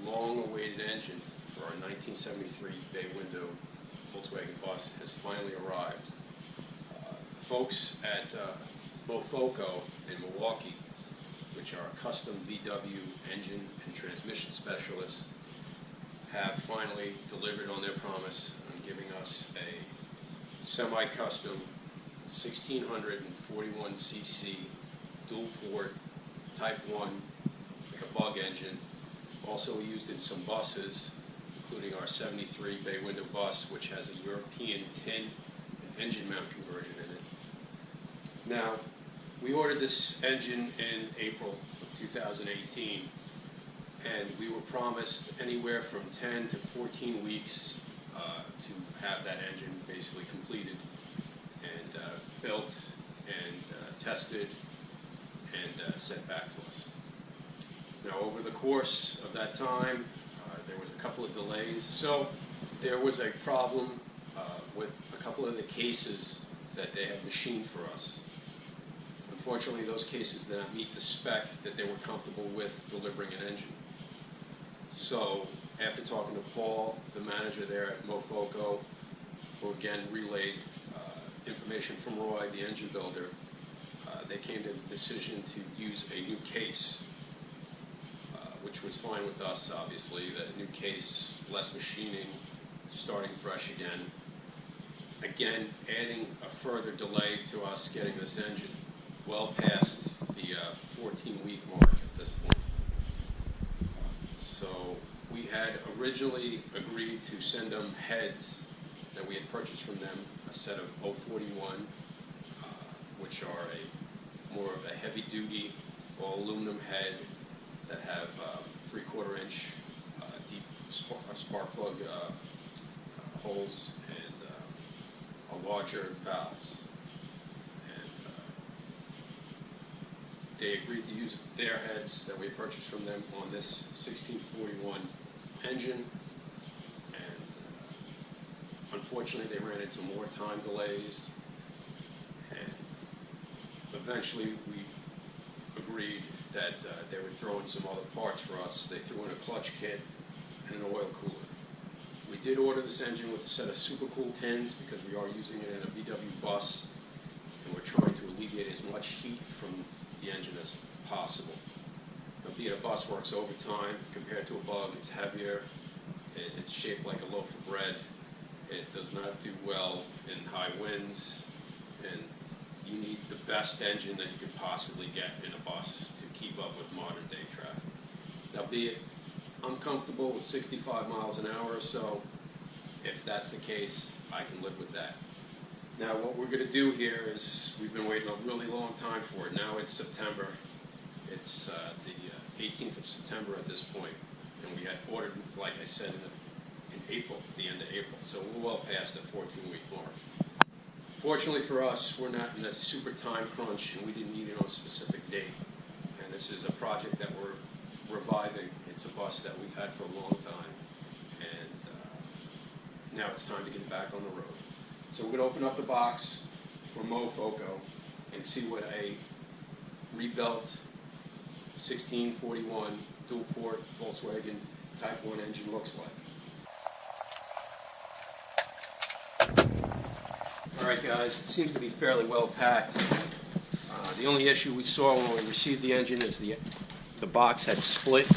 the long-awaited engine for our 1973 bay window Volkswagen Bus has finally arrived. Folks at MOFOCO in Milwaukee, which are custom VW engine and transmission specialists, have finally delivered on their promise on giving us a semi-custom 1641cc dual-port Type 1 like a bug engine, also used in some buses, including our 73 Baywindow Bus, which has a European tin and engine mount conversion in it. Now, we ordered this engine in April of 2018, and we were promised anywhere from 10 to 14 weeks to have that engine basically completed and built and tested and sent back to us. Now, over the course of that time, there was a couple of delays. So there was a problem with a couple of the cases that they had machined for us. Unfortunately, those cases did not meet the spec that they were comfortable with delivering an engine. So after talking to Paul, the manager there at MOFOCO, who again relayed information from Roy, the engine builder, they came to the decision to use a new case, which was fine with us, obviously. That new case, less machining, starting fresh again. Again, adding a further delay to us getting this engine well past the 14-week mark at this point. So we had originally agreed to send them heads that we had purchased from them, a set of 041, which are more of a heavy-duty, all-aluminum head that have 3/4 inch deep spark plug holes and a larger valves. And they agreed to use their heads that we purchased from them on this 1641 engine. And unfortunately, they ran into more time delays. And eventually, we agreed that they were throwing some other parts for us. They threw in a clutch kit and an oil cooler. We did order this engine with a set of super cool tins because we are using it in a VW bus, and we're trying to alleviate as much heat from the engine as possible. Now, being a bus works overtime compared to a bug. It's heavier. It's shaped like a loaf of bread. It does not do well in high winds, and you need the best engine that you could possibly get in a bus to keep up with modern day traffic. Now, be it, I'm comfortable with 65 miles an hour or so. If that's the case, I can live with that. Now, what we're going to do here is, we've been waiting a really long time for it. Now it's September. It's the 18th of September at this point, and we had ordered, like I said, in April, the end of April. So we're well past the 14-week mark. Fortunately for us, we're not in a super time crunch, and we didn't need it on a specific date. And this is a project that we're reviving. It's a bus that we've had for a long time, and now it's time to get it back on the road. So we're going to open up the box for MOFOCO and see what a rebuilt 1641 dual-port Volkswagen Type 1 engine looks like. Alright guys, it seems to be fairly well packed. The only issue we saw when we received the engine is the box had split.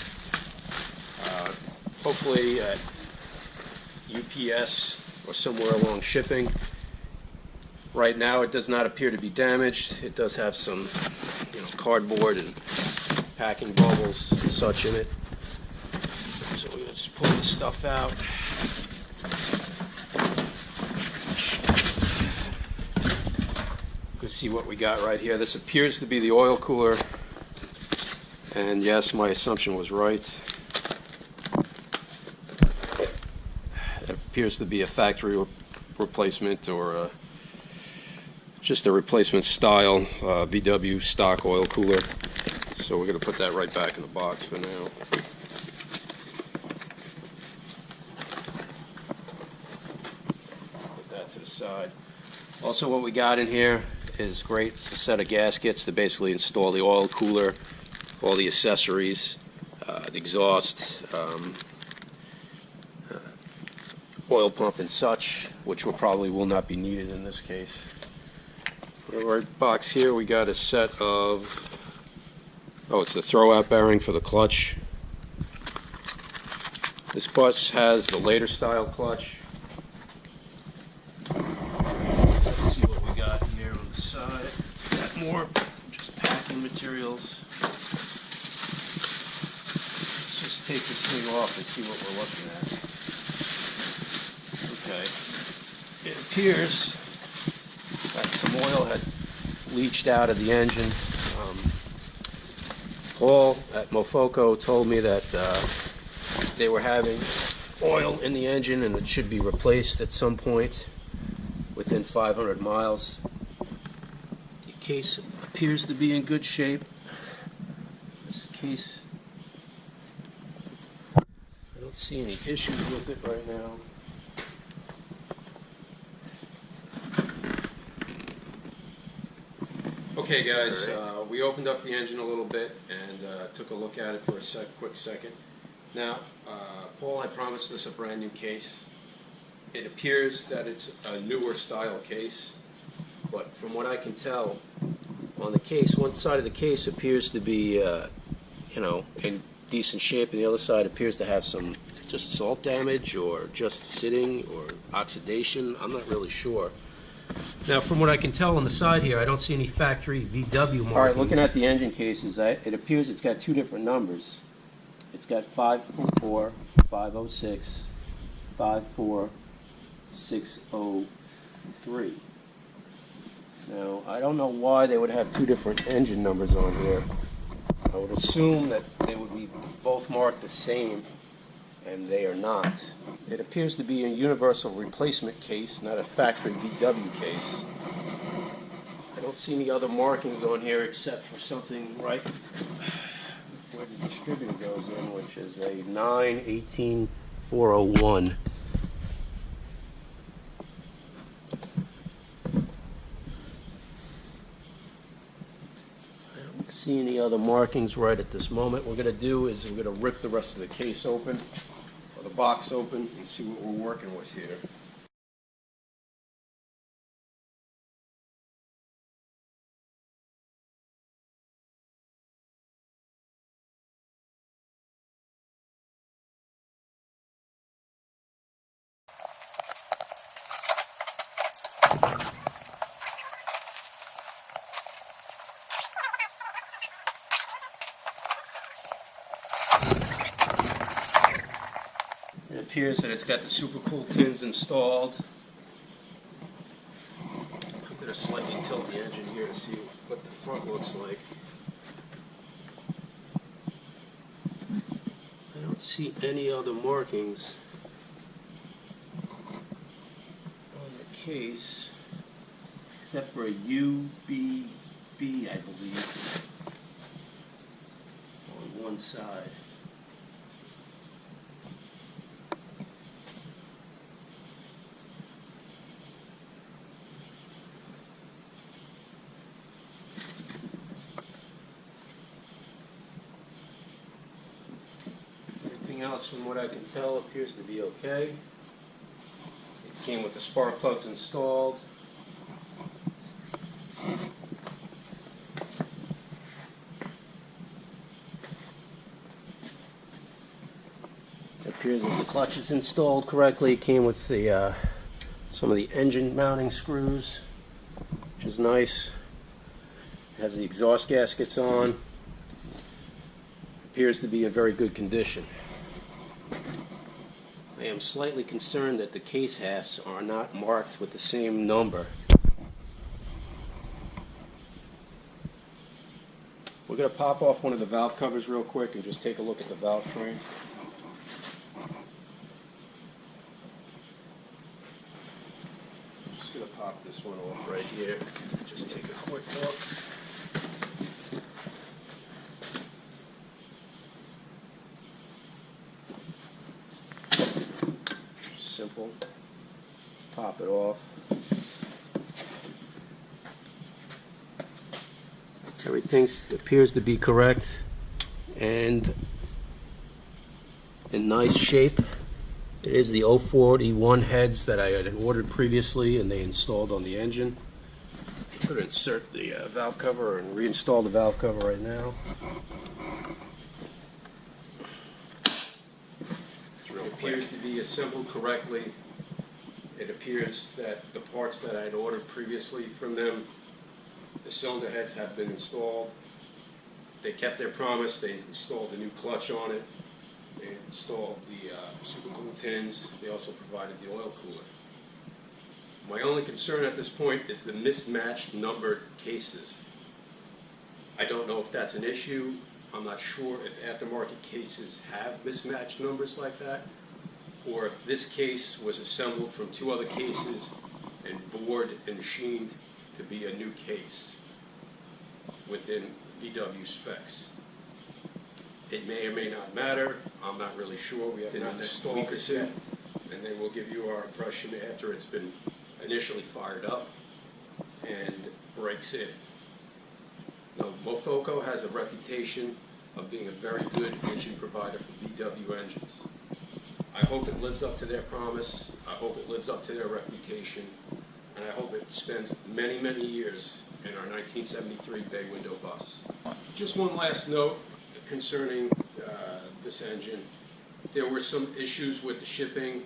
Hopefully at UPS or somewhere along shipping. Right now it does not appear to be damaged. It does have some cardboard and packing bubbles and such in it. So we're going to just pull this stuff out. Let's see what we got right here. This appears to be the oil cooler, and yes, my assumption was right. It appears to be a factory replacement or just a replacement style VW stock oil cooler. So we're going to put that right back in the box for now. Put that to the side. Also, what we got in here is great. It's a set of gaskets to basically install the oil cooler, all the accessories. exhaust, oil pump and such, which will not be needed in this case. In our box here we got a set of, it's the throwout bearing for the clutch. This bus has the later style clutch. Let's see what we got here on the side. Got more just packing materials. Let's just take this thing off and see what we're looking at. Okay. It appears that some oil had leached out of the engine. Paul at MOFOCO told me that they were having oil in the engine and it should be replaced at some point within 500 miles. The case appears to be in good shape. This case, I don't see any issues with it right now. Okay guys, we opened up the engine a little bit and took a look at it for a quick second. Now, Paul had promised us a brand new case. It appears that it's a newer style case, but from what I can tell on the case, one side of the case appears to be in decent shape and the other side appears to have some just salt damage or just sitting or oxidation. I'm not really sure. Now, from what I can tell on the side here, I don't see any factory VW markings. All right, looking at the engine cases, it appears it's got two different numbers. It's got 504, 506, 54603. Now, I don't know why they would have two different engine numbers on here. I would assume that they would be both marked the same, and they are not. It appears to be a universal replacement case, not a factory VW case. I don't see any other markings on here except for something right where the distributor goes in, which is a 918401. I don't see any other markings right at this moment. What we're going to do is we're going to rip the rest of the case open, or the box open, and see what we're working with here. It appears that it's got the super cool tins installed. I'm going to slightly tilt the engine here to see what the front looks like. I don't see any other markings on the case except for a UBB, I believe, on one side. Else, from what I can tell, appears to be okay. It came with the spark plugs installed. It appears that the clutch is installed correctly. It came with the some of the engine mounting screws, which is nice. It has the exhaust gaskets on. Appears to be in very good condition. I am slightly concerned that the case halves are not marked with the same number. We're going to pop off one of the valve covers real quick and just take a look at the valve frame. Just going to pop this one off right here. Just take a quick look. Simple. Pop it off. Everything appears to be correct, and in nice shape. It is the 041 heads that I had ordered previously and they installed on the engine. I'm going to insert the valve cover and reinstall the valve cover right now. It appears to be assembled correctly. It appears that the parts that I had ordered previously from them, the cylinder heads have been installed. They kept their promise. They installed a new clutch on it. They installed the super cool tins. They also provided the oil cooler. My only concern at this point is the mismatched numbered cases. I don't know if that's an issue. I'm not sure if aftermarket cases have mismatched numbers like that, or if this case was assembled from two other cases and bored and machined to be a new case within VW specs. It may or may not matter. I'm not really sure. We have not installed it yet, and then we'll give you our impression after it's been initially fired up and breaks in. Now, MOFOCO has a reputation of being a very good engine provider for VW engines. I hope it lives up to their promise. I hope it lives up to their reputation, and I hope it spends many, many years in our 1973 Baywindow Bus. Just one last note concerning this engine. There were some issues with the shipping.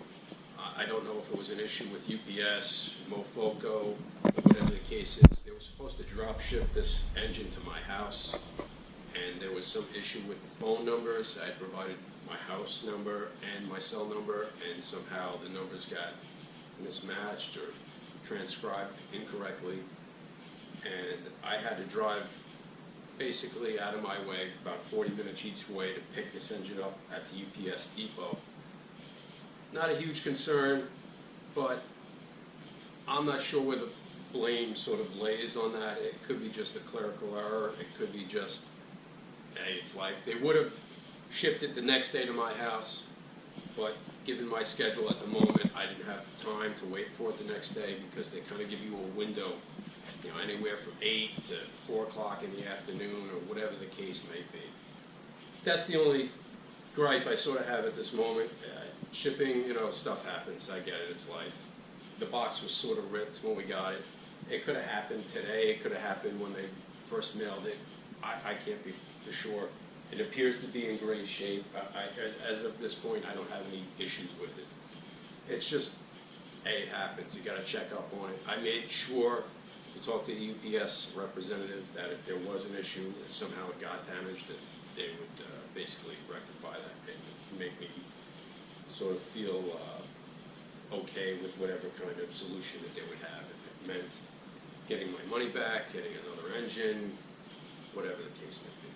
I don't know if it was an issue with UPS, MOFOCO, whatever the case is. They were supposed to drop ship this engine to my house, and there was some issue with the phone numbers. I had provided my house number and my cell number, and somehow the numbers got mismatched or transcribed incorrectly, and I had to drive basically out of my way about 40 minutes each way to pick this engine up at the UPS depot. Not a huge concern, but I'm not sure where the blame sort of lays on that. It could be just a clerical error. It could be just, hey, it's life. They would have shipped it the next day to my house, but given my schedule at the moment, I didn't have time to wait for it the next day because they kind of give you a window, you know, anywhere from 8 to 4 o'clock in the afternoon or whatever the case may be. That's the only gripe I sort of have at this moment. Shipping, you know, stuff happens. I get it. It's life. The box was sort of ripped when we got it. It could have happened today. It could have happened when they first mailed it. I can't be for sure. It appears to be in great shape. As of this point, I don't have any issues with it. It's just, hey, it happens. You got to check up on it. I made sure to talk to the UPS representative that if there was an issue, that somehow it got damaged, that they would basically rectify that and make me sort of feel okay with whatever kind of solution that they would have. If it meant getting my money back, getting another engine, whatever the case may be.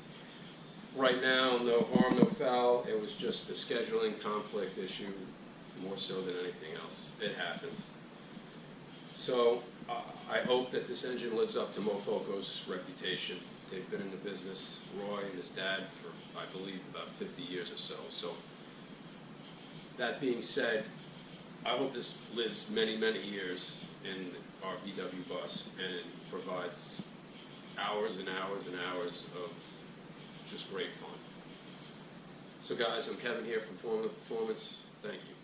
Right now, no harm, no foul. It was just a scheduling conflict issue, more so than anything else. It happens. So I hope that this engine lives up to MOFOCO's reputation. They've been in the business, Roy and his dad, for I believe about 50 years or so. So that being said, I hope this lives many, many years in our VW bus and provides hours and hours and hours of just great fun. So guys, I'm Kevin here from Formula Performance. Thank you.